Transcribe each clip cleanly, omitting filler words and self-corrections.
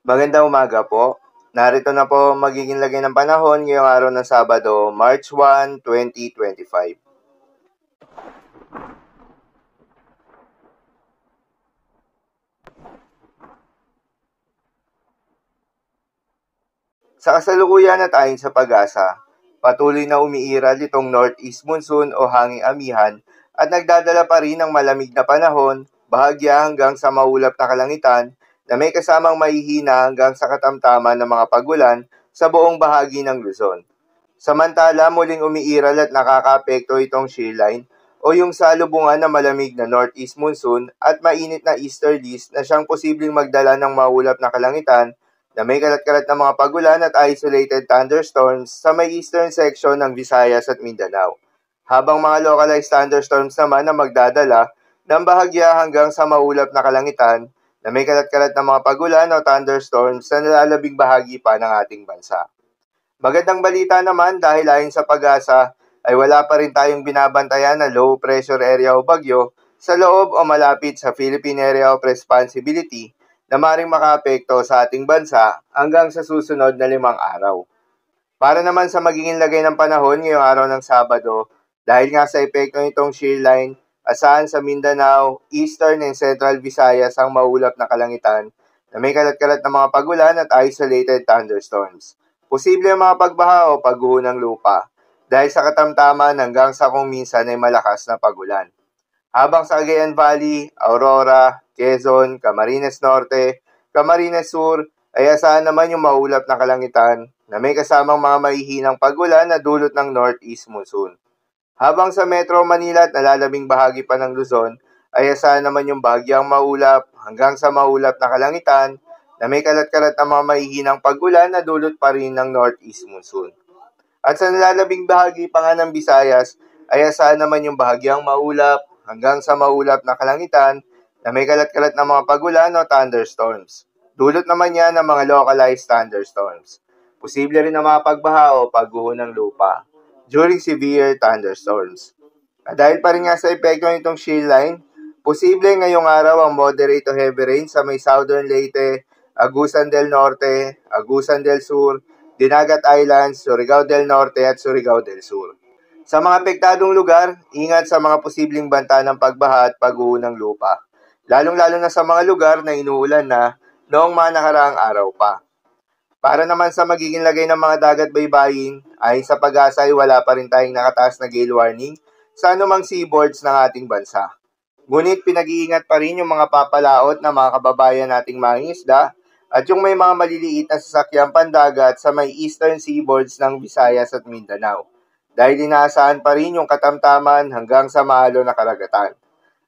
Magandang umaga po. Narito na po ang magiging lagay ng panahon ngayong araw ng Sabado, March 1, 2025. Sa kasalukuyan at ayon sa pag-asa, patuloy na umiiral itong northeast monsoon o hanging amihan at nagdadala pa rin ng malamig na panahon, bahagya hanggang sa maulap na kalangitan na may kasamang mahihina hanggang sa katamtaman ng mga pagulan sa buong bahagi ng Luzon. Samantala, muling umiiral at nakakaapekto itong shear line o yung salubungan na malamig na northeast monsoon at mainit na easterlies na siyang posibleng magdala ng maulap na kalangitan na may kalat-kalat na mga pagulan at isolated thunderstorms sa may eastern section ng Visayas at Mindanao. Habang mga localized thunderstorms naman na magdadala ng bahagya hanggang sa maulap na kalangitan na may kalat-kalat na mga pagulan o thunderstorms sa nalalabing bahagi pa ng ating bansa. Magandang balita naman dahil ayon sa pag-asa ay wala pa rin tayong binabantayan na low pressure area o bagyo sa loob o malapit sa Philippine Area of Responsibility na maring makaapekto sa ating bansa hanggang sa susunod na 5 araw. Para naman sa magiging lagay ng panahon ngayong araw ng Sabado, dahil nga sa epekto nitong shear line, asahan sa Mindanao, Eastern and Central Visayas ang maulap na kalangitan na may kalat-kalat na mga pagulan at isolated thunderstorms. Posible ang mga pagbaha o pagguho ng lupa dahil sa katamtaman hanggang sa kung minsan ay malakas na pagulan. Habang sa Cagayan Valley, Aurora, Quezon, Camarines Norte, Camarines Sur ay asahan naman yung maulap na kalangitan na may kasamang mga mahihinang pagulan na dulot ng northeast monsoon. Habang sa Metro Manila at nalalabing bahagi pa ng Luzon ay asahan naman yung bahagyang maulap hanggang sa maulap na kalangitan na may kalat-kalat na mga mahihinang pagulan na dulot pa rin ng northeast monsoon. At sa nalalabing bahagi pa nga ng Visayas ay asahan naman yung bahagyang maulap hanggang sa maulap na kalangitan na may kalat-kalat na mga pagulan o thunderstorms. Dulot naman yan ng mga localized thunderstorms. Posible rin na mga pagbaha o pagguho ng lupa during severe thunderstorms. At dahil pa rin nga sa epekto nitong shear line, posible ngayong araw ang moderate to heavy rain sa may southern Leyte, Agusan del Norte, Agusan del Sur, Dinagat Islands, Surigao del Norte at Surigao del Sur. Sa mga apektadong lugar, ingat sa mga posibleng banta ng pagbaha at pagguho ng lupa, lalong-lalo na sa mga lugar na inuulan na noong mga nakaraang araw pa. Para naman sa magiging lagay ng mga dagat baybayin, ayon sa pag-asa ay wala pa rin tayong nakataas na gale warning sa anumang seaboards ng ating bansa. Ngunit pinag-iingat pa rin yung mga papalaot na mga kababayan nating mangingisda at yung may mga maliliit na sasakyang pandagat sa may eastern seaboards ng Visayas at Mindanao. Dahil inaasahan pa rin yung katamtaman hanggang sa maalo na karagatan.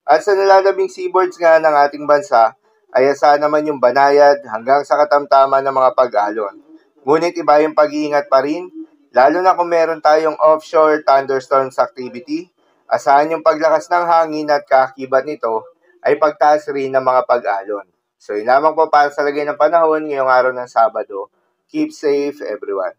At sa nalalabing seaboards nga ng ating bansa, ay asahan naman yung banayad hanggang sa katamtaman ng mga pag-alon. Ngunit iba yung pag-iingat pa rin, lalo na kung meron tayong offshore thunderstorms activity, asahan yung paglakas ng hangin at kaakibat nito ay pagtaas rin ng mga pag-alon. So yun lamang po para sa lagay ng panahon ngayong araw ng Sabado. Keep safe everyone.